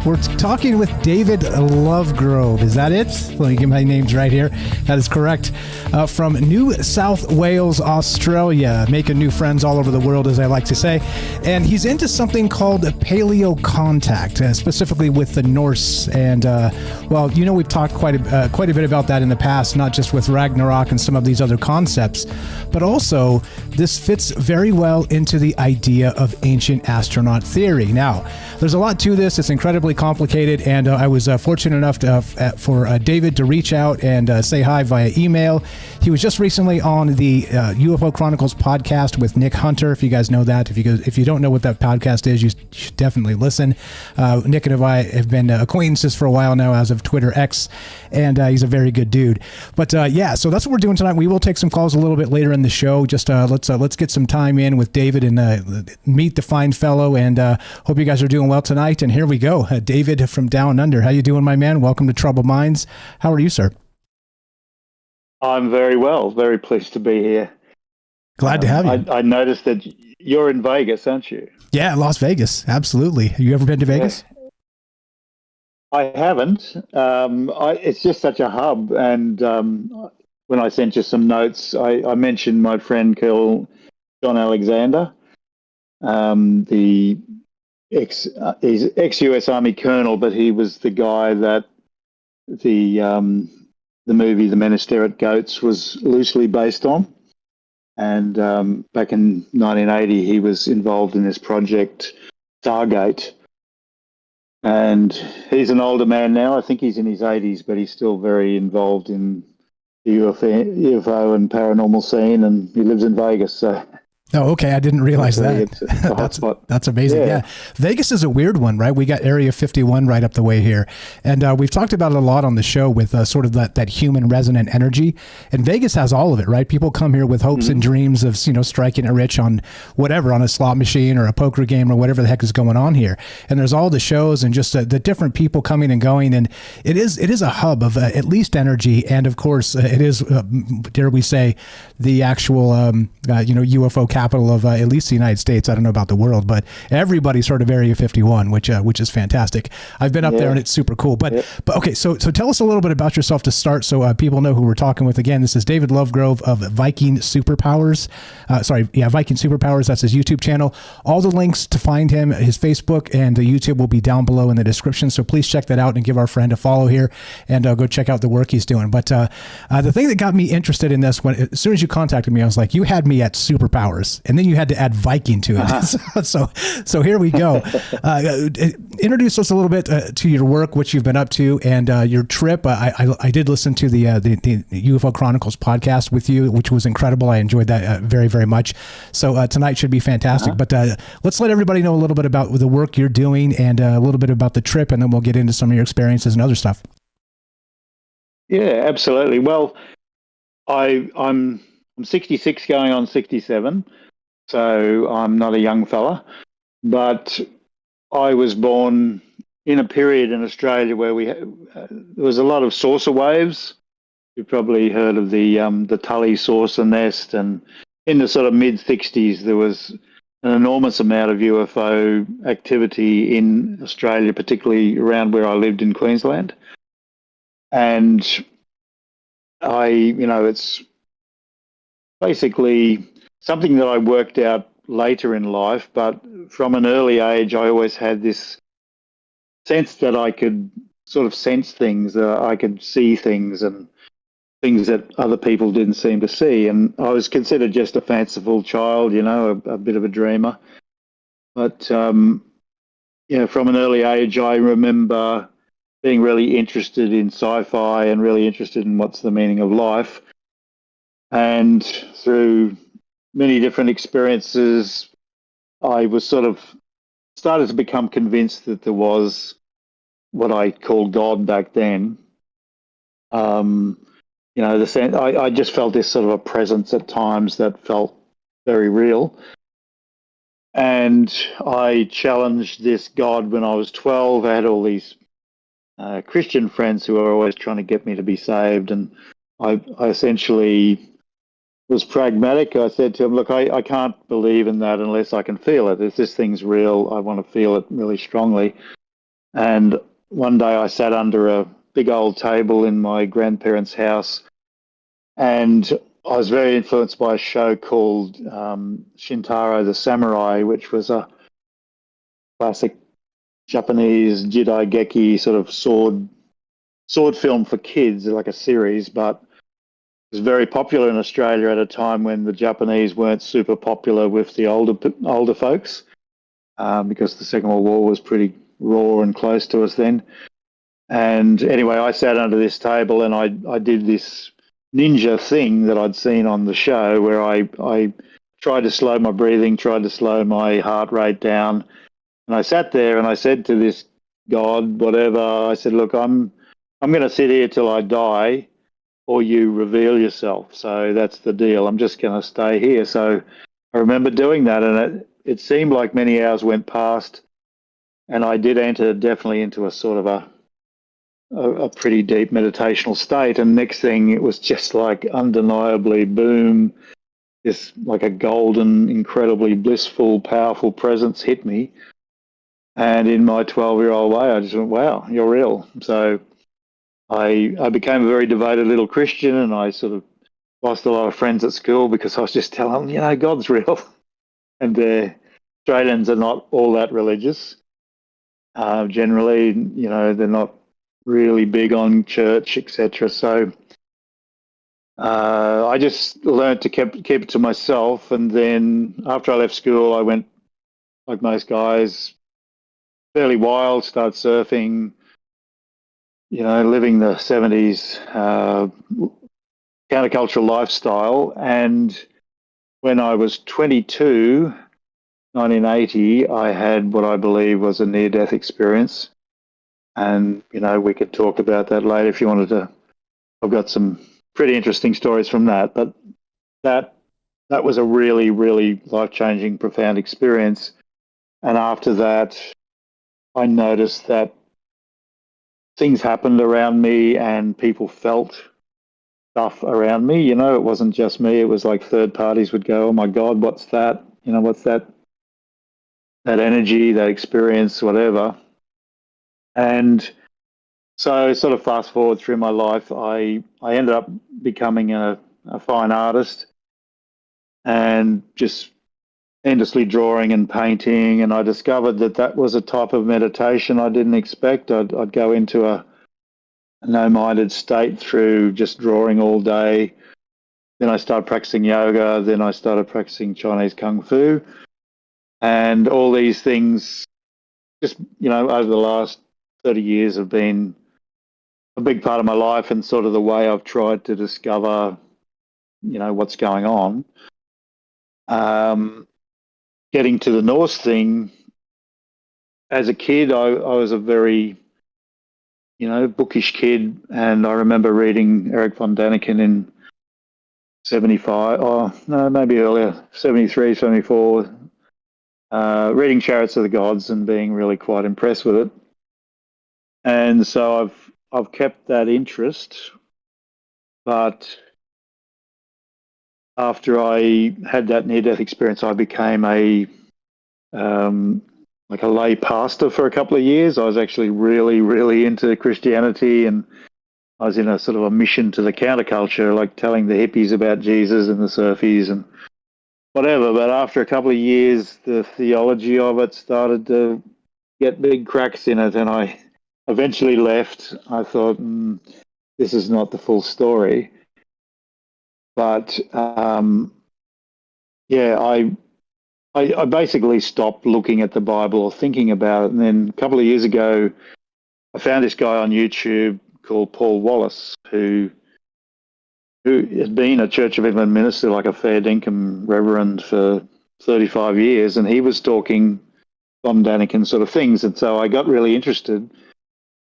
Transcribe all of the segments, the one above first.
We're talking with David Lovegrove. Is that it? Let me get my names right here. That is correct. From New South Wales, Australia. Making new friends all over the world, as I like to say. And he's into something called Paleocontact, specifically with the Norse. And, well, you know, we've talked quite a bit about that in the past, not just with Ragnarok and some of these other concepts, but also this fits very well into the idea of ancient astronaut theory. Now, there's a lot to this. It's incredibly complicated, and I was fortunate enough for David to reach out and say hi via email. He was just recently on the UFO Chronicles podcast with Nick Hunter. If you guys know that, if you don't know what that podcast is, you should definitely listen. Nick and I have been acquaintances for a while now, as of Twitter X, and he's a very good dude. But yeah, so that's what we're doing tonight. We will take some calls a little bit later in the show. Just let's get some time in with David and meet the fine fellow. And hope you guys are doing well tonight. And here we go, David from Down Under. How you doing, my man? Welcome to Troubled Minds. How are you, sir? I'm very well. Very pleased to be here. Glad to have you. I noticed that you're in Vegas, aren't you? Yeah, Las Vegas. Absolutely. Have you ever been to Vegas? Yeah. I haven't. It's just such a hub. And when I sent you some notes, I mentioned my friend Colonel John Alexander, he's ex-US Army colonel, but he was the guy that the movie The Menesterret Goats was loosely based on. And back in 1980, he was involved in this project, Stargate. And he's an older man now. I think he's in his 80s, but he's still very involved in the UFO and paranormal scene, and he lives in Vegas. So. Oh, okay. I didn't realize that. That's amazing. Yeah. Vegas is a weird one, right? We got Area 51 right up the way here. And we've talked about it a lot on the show with sort of that human resonant energy. And Vegas has all of it, right? People come here with hopes and dreams of, striking it rich on whatever, on a slot machine or a poker game or whatever the heck is going on here. And there's all the shows and just the different people coming and going. And it is a hub of at least energy. And of course, it is, dare we say, the actual, UFO capital of at least the United States. I don't know about the world, but everybody's heard of Area 51, which is fantastic. I've been up there and it's super cool. But okay, so tell us a little bit about yourself to start, so people know who we're talking with. Again, this is David Lovegrove of Viking Superpowers. Viking Superpowers. That's his YouTube channel. All the links to find him, his Facebook and the YouTube, will be down below in the description. So please check that out and give our friend a follow here, and go check out the work he's doing. But the thing that got me interested in this, as soon as you contacted me, I was like, you had me at superpowers. And then you had to add Viking to it. So here we go. Introduce us a little bit to your work, what you've been up to, and your trip. I did listen to the UFO Chronicles podcast with you, which was incredible. I enjoyed that very, very much. So tonight should be fantastic. But let's let everybody know a little bit about the work you're doing and a little bit about the trip, and then we'll get into some of your experiences and other stuff. Yeah, absolutely. Well, I'm 66 going on 67. So I'm not a young fella, but I was born in a period in Australia where there was a lot of saucer waves. You've probably heard of the Tully saucer nest, and in the sort of mid-60s there was an enormous amount of UFO activity in Australia, particularly around where I lived in Queensland. And it's basically something that I worked out later in life, but from an early age, I always had this sense that I could sort of sense things, I could see things and things that other people didn't seem to see. And I was considered just a fanciful child, a bit of a dreamer. But, from an early age, I remember being really interested in sci-fi and really interested in what's the meaning of life. And through many different experiences, I was sort of started to become convinced that there was what I called God back then. I just felt this sort of a presence at times that felt very real. And I challenged this God when I was 12. I had all these Christian friends who were always trying to get me to be saved. And I essentially was pragmatic. I said to him, look, I can't believe in that unless I can feel it. If this thing's real, I want to feel it really strongly. And one day I sat under a big old table in my grandparents' house, and I was very influenced by a show called Shintaro the Samurai, which was a classic Japanese Jidaigeki sort of sword film for kids, like a series, but it was very popular in Australia at a time when the Japanese weren't super popular with the older folks, because the Second World War was pretty raw and close to us then. And anyway, I sat under this table and I did this ninja thing that I'd seen on the show, where I tried to slow my breathing, tried to slow my heart rate down. And I sat there and I said to this God, whatever, I said, look, I'm going to sit here till I die, or you reveal yourself. So that's the deal. I'm just going to stay here. So I remember doing that, and it seemed like many hours went past, and I did enter definitely into a sort of a pretty deep meditational state. And next thing, it was just like undeniably, boom, this like a golden, incredibly blissful, powerful presence hit me. And in my 12-year-old way, I just went, wow, you're real. So I became a very devoted little Christian, and I sort of lost a lot of friends at school because I was just telling them, God's real. And Australians are not all that religious. Generally, they're not really big on church, etc. So I just learned to keep it to myself. And then after I left school, I went, like most guys, fairly wild, started surfing, living the 70s countercultural lifestyle. And when I was 22, 1980, I had what I believe was a near-death experience. And, we could talk about that later if you wanted to. I've got some pretty interesting stories from that. But that was a really, really life-changing, profound experience. And after that, I noticed that things happened around me and people felt stuff around me. It wasn't just me. It was like third parties would go, oh, my God, what's that? What's that energy, that experience, whatever. And so sort of fast forward through my life, I ended up becoming a fine artist and just endlessly drawing and painting. And I discovered that was a type of meditation I didn't expect. I'd go into a no-minded state through just drawing all day. Then I started practicing yoga. Then I started practicing Chinese Kung Fu. And all these things just, over the last 30 years have been a big part of my life, and sort of the way I've tried to discover, what's going on. Getting to the Norse thing, as a kid, I was a very, bookish kid, and I remember reading Eric von Daniken in 75, maybe earlier, 73, 74, reading Chariots of the Gods and being really quite impressed with it. And so I've kept that interest, but after I had that near-death experience, I became like a lay pastor for a couple of years. I was actually really, really into Christianity, and I was in a sort of a mission to the counterculture, like telling the hippies about Jesus and the surfies and whatever. But after a couple of years, the theology of it started to get big cracks in it, and I eventually left. I thought, this is not the full story. But I basically stopped looking at the Bible or thinking about it. And then a couple of years ago, I found this guy on YouTube called Paul Wallace, who had been a Church of England minister, like a fair dinkum reverend, for 35 years. And he was talking Von Daniken sort of things. And so I got really interested.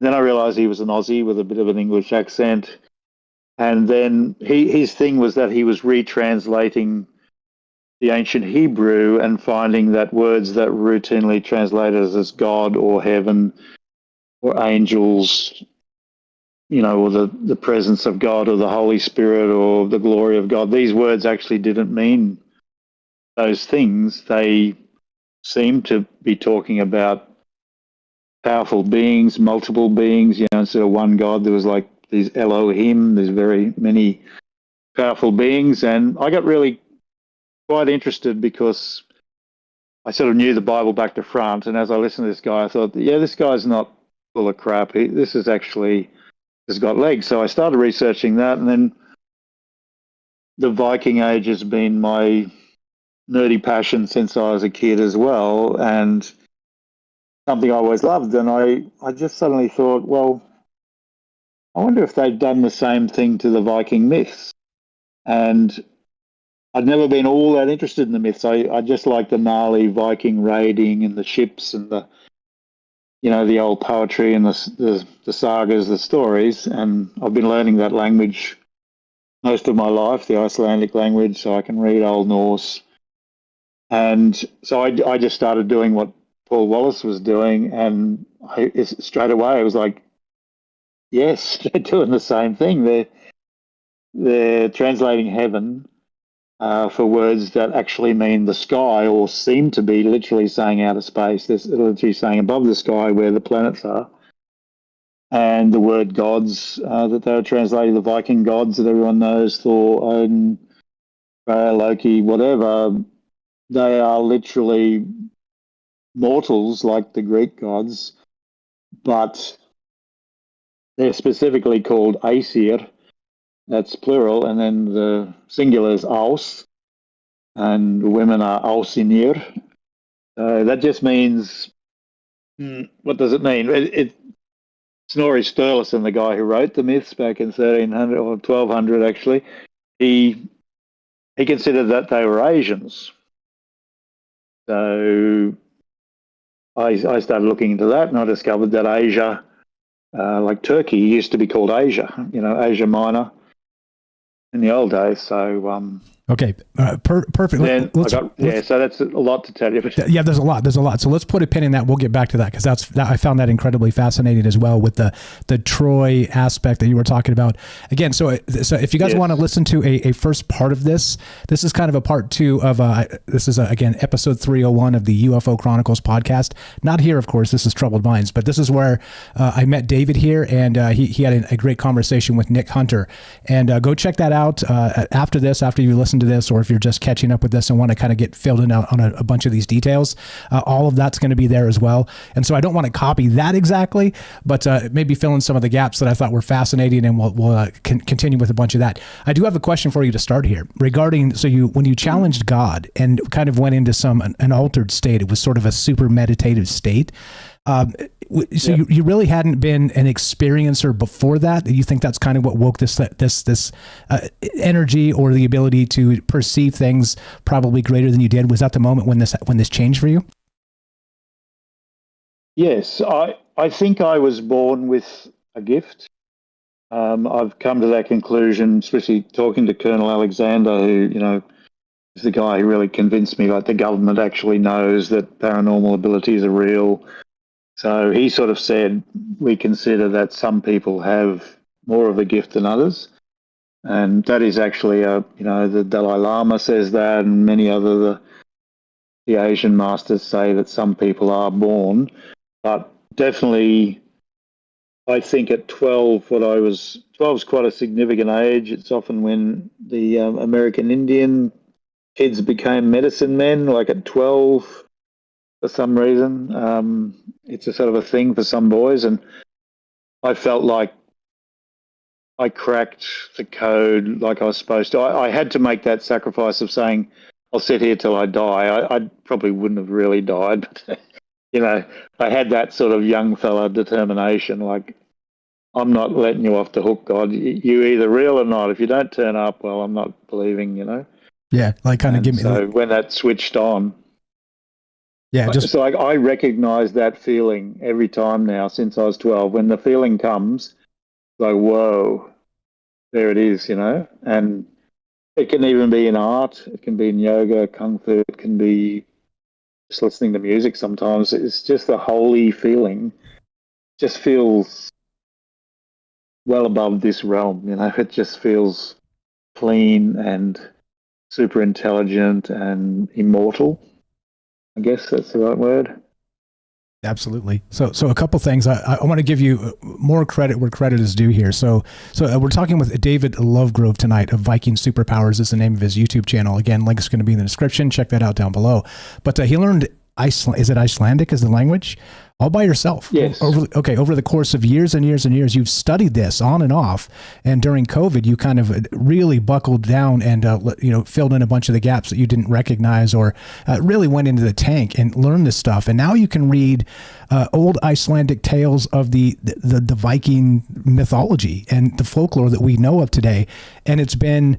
Then I realized he was an Aussie with a bit of an English accent. And then his thing was that he was retranslating the ancient Hebrew and finding that words that routinely translated as God or heaven or angels, or the presence of God or the Holy Spirit or the glory of God, these words actually didn't mean those things. They seemed to be talking about powerful beings, multiple beings, instead of one God, there was like these Elohim, there's very many powerful beings. And I got really quite interested because I sort of knew the Bible back to front. And as I listened to this guy, I thought, yeah, this guy's not full of crap. This has got legs. So I started researching that. And then the Viking Age has been my nerdy passion since I was a kid as well. And something I always loved. And I just suddenly thought, well, I wonder if they've done the same thing to the Viking myths. And I'd never been all that interested in the myths. I just like the gnarly Viking raiding and the ships and the old poetry and the sagas, the stories. And I've been learning that language most of my life, the Icelandic language, so I can read Old Norse. And so I just started doing what Paul Wallace was doing, and straight away it was like, yes, they're doing the same thing. They're translating heaven for words that actually mean the sky, or seem to be literally saying outer space. They're literally saying above the sky where the planets are. And the word gods that they were translating, the Viking gods that everyone knows, Thor, Odin, Freya, Loki, whatever, they are literally mortals like the Greek gods, but they're specifically called Aesir. That's plural, and then the singular is Aus, and women are Ausinir. That just means, what does it mean? Snorri Sturluson, the guy who wrote the myths back in 1300 or 1200, actually, he considered that they were Asians. So I started looking into that, and I discovered that Asia, like Turkey, used to be called Asia, Asia Minor in the old days. So okay, perfect. So that's a lot to tell you. Yeah, there's a lot. So let's put a pin in that. We'll get back to that because I found that incredibly fascinating as well with the Troy aspect that you were talking about. Again, so if you guys want to listen to a first part of this is kind of a part 2 of this is again episode 301 of the UFO Chronicles podcast. Not here, of course. This is Troubled Minds, but this is where I met David here, and he had a great conversation with Nick Hunter. And go check that out after you listen to this, or if you're just catching up with this and want to kind of get filled in on a bunch of these details, all of that's going to be there as well. And so I don't want to copy that exactly, but maybe fill in some of the gaps that I thought were fascinating, and we'll continue with a bunch of that. I do have a question for you to start here regarding, when you challenged God and kind of went into an altered state, it was sort of a super meditative state. You really hadn't been an experiencer before that. You think that's kind of what woke this energy, or the ability to perceive things probably greater than you did? Was that the moment when this changed for you? Yes, I think I was born with a gift. I've come to that conclusion, especially talking to Colonel Alexander, who is the guy who really convinced me. Like, the government actually knows that paranormal abilities are real. So he sort of said, we consider that some people have more of a gift than others. And that is actually, the Dalai Lama says that, and many other, the Asian masters say that some people are born. But definitely, I think at 12 is quite a significant age. It's often when the American Indian kids became medicine men, like at 12. For some reason, it's a sort of a thing for some boys, and I felt like I cracked the code like I was supposed to. I had to make that sacrifice of saying, I'll sit here till I die. I probably wouldn't have really died, but, I had that sort of young fella determination, like, I'm not letting you off the hook, God. You either real or not. If you don't turn up, well, I'm not believing, Yeah, like kind of give me... So when that switched on... Yeah, so I recognize that feeling every time now since I was 12. When the feeling comes, like, whoa, there it is, and it can even be in art. It can be in yoga, kung fu. It can be just listening to music sometimes. It's just a holy feeling. Just feels well above this realm, It just feels clean and super intelligent and immortal. I guess that's the right word. Absolutely. So a couple things. I want to give you more credit where credit is due here. So we're talking with David Lovegrove tonight of Viking Superpowers is the name of his YouTube channel. Again, link is going to be in the description. Check that out down below. But he learned is it Icelandic as the language? All by yourself. Yes. Over the course of years and years and years, you've studied this on and off. And during COVID, you kind of really buckled down and filled in a bunch of the gaps that you didn't recognize, or really went into the tank and learned this stuff. And now you can read old Icelandic tales of the Viking mythology and the folklore that we know of today. And it's been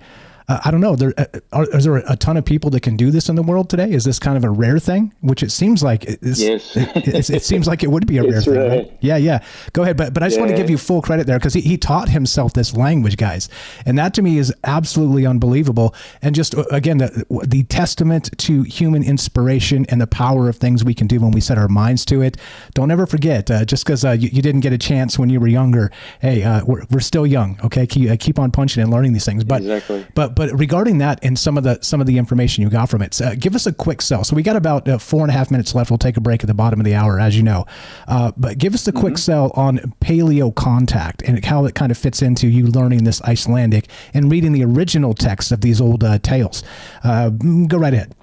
I don't know. Is there a ton of people that can do this in the world today? Is this kind of a rare thing? Which it seems like. Yes. It seems like it would be a rare thing. Right? Yeah. Go ahead. But I just want to give you full credit there, because he taught himself this language, guys. And that to me is absolutely unbelievable. And just, again, the testament to human inspiration and the power of things we can do when we set our minds to it. Don't ever forget, just because you didn't get a chance when you were younger, hey, we're still young, okay? Keep on punching and learning these things. But, exactly. But regarding that and some of the information you got from it, give us a quick sell. So we got about 4.5 minutes left. We'll take a break at the bottom of the hour, as you know. But give us the quick sell on Paleocontact and how it kind of fits into you learning this Icelandic and reading the original texts of these old tales. Go right ahead.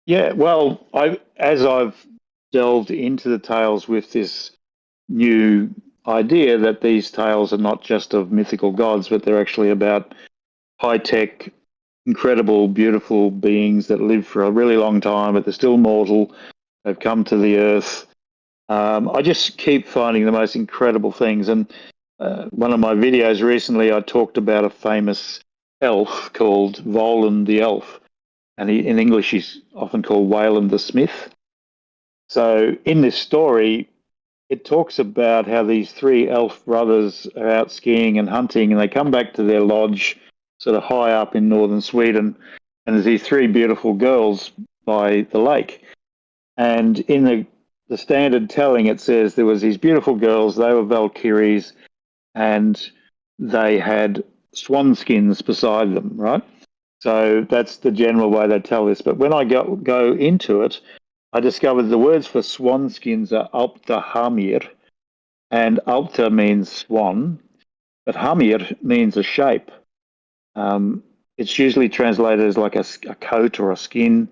Yeah, well, as I've delved into the tales with this new idea that these tales are not just of mythical gods, but they're actually about high-tech, incredible, beautiful beings that live for a really long time, but they're still mortal. They've come to the earth. I just keep finding the most incredible things. And one of my videos recently, I talked about a famous elf called Volan the Elf. And in English, he's often called Wayland the Smith. So in this story, it talks about how these three elf brothers are out skiing and hunting, and they come back to their lodge sort of high up in northern Sweden, and there's these three beautiful girls by the lake. And in the standard telling, it says there was these beautiful girls, they were Valkyries, and they had swan skins beside them, right? So that's the general way they tell this. But when I go into it, I discovered the words for swan skins are alpta hamir, and alpta means swan, but hamir means a shape. It's usually translated as like a coat or a skin,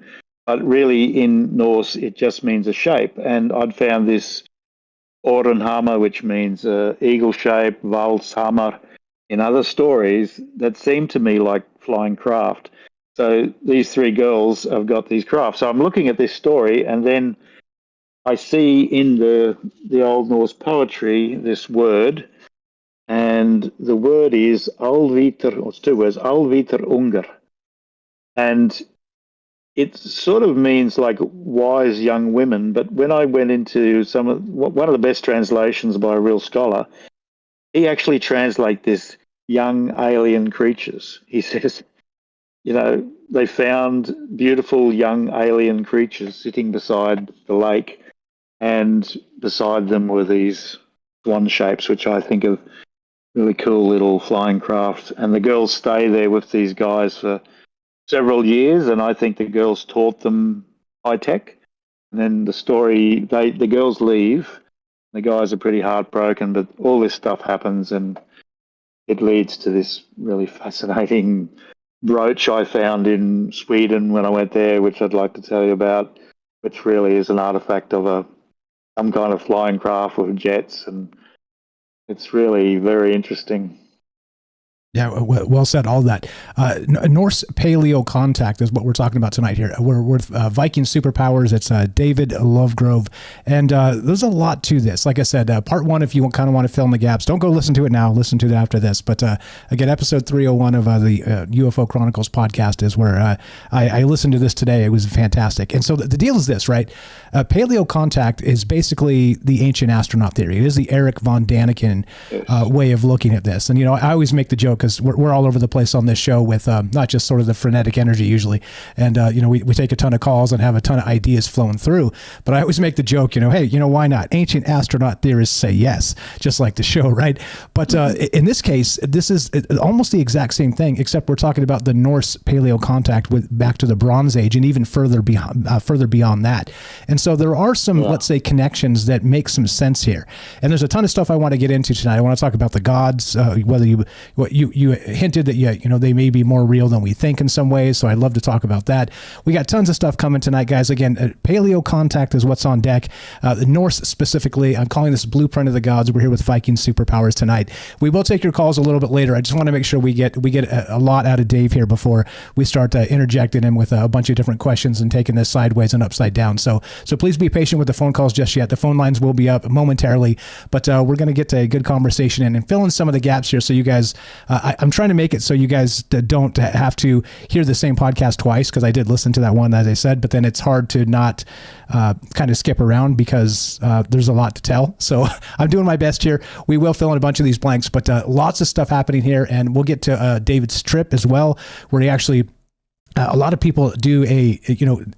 but really in Norse it just means a shape. And I'd found this Orenhammer, which means eagle shape, Valshammer, in other stories that seem to me like flying craft. So these three girls have got these crafts. So I'm looking at this story, and then I see in the Old Norse poetry this word, and the word is Alvitur, it's two words, Alvitur Unger. And it sort of means like wise young women, but when I went into one of the best translations by a real scholar, he actually translates this young alien creatures. He says, they found beautiful young alien creatures sitting beside the lake, and beside them were these swan shapes, which I think of really cool little flying craft. And the girls stay there with these guys for several years, and I think the girls taught them high tech. And then the story, the girls leave. The guys are pretty heartbroken, but all this stuff happens, and it leads to this really fascinating brooch I found in Sweden when I went there, which I'd like to tell you about, which really is an artifact of some kind of flying craft with jets, and it's really very interesting. Yeah, well said, all that. Norse Paleocontact is what we're talking about tonight here. We're with Viking Superpowers. It's David Lovegrove. And there's a lot to this. Like I said, part one, if you kind of want to fill in the gaps, don't go listen to it now. Listen to it after this. But again, episode 301 of the UFO Chronicles podcast is where I listened to this today. It was fantastic. And so the deal is this, right? Paleocontact is basically the ancient astronaut theory. It is the Eric von Daniken way of looking at this. And, I always make the joke, because we're all over the place on this show with not just sort of the frenetic energy usually. And, we take a ton of calls and have a ton of ideas flowing through. But I always make the joke, hey, why not? Ancient astronaut theorists say yes, just like the show, right? But in this case, this is almost the exact same thing, except we're talking about the Norse Paleocontact with back to the Bronze Age and even further beyond that. And so there are some, let's say, connections that make some sense here. And there's a ton of stuff I want to get into tonight. I want to talk about the gods, whether you hinted that they may be more real than we think in some ways. So I'd love to talk about that. We got tons of stuff coming tonight, guys. Again, Paleocontact is what's on deck. The Norse specifically, I'm calling this Blueprint of the Gods. We're here with Viking Superpowers tonight. We will take your calls a little bit later. I just want to make sure we get a lot out of Dave here before we start interjecting him with a bunch of different questions and taking this sideways and upside down. So please be patient with the phone calls just yet. The phone lines will be up momentarily, but we're going to get to a good conversation and fill in some of the gaps here. So you guys, I'm trying to make it so you guys don't have to hear the same podcast twice, because I did listen to that one, as I said, but then it's hard to not kind of skip around because there's a lot to tell. So I'm doing my best here. We will fill in a bunch of these blanks, but lots of stuff happening here, and we'll get to David's trip as well, where he actually a lot of people do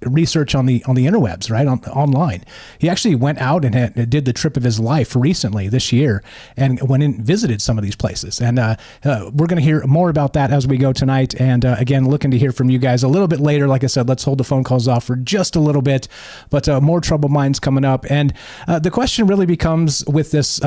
research on the interwebs, right, online. He actually went out and did the trip of his life recently this year and went and visited some of these places. And we're going to hear more about that as we go tonight. And again, looking to hear from you guys a little bit later. Like I said, let's hold the phone calls off for just a little bit, but more Troubled Minds coming up. And the question really becomes with this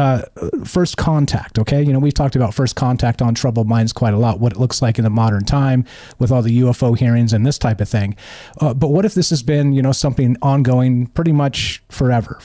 first contact. Okay, we've talked about first contact on Troubled Minds quite a lot, what it looks like in the modern time with all the UFO hearings and this type of thing. But what if this has been, something ongoing pretty much forever,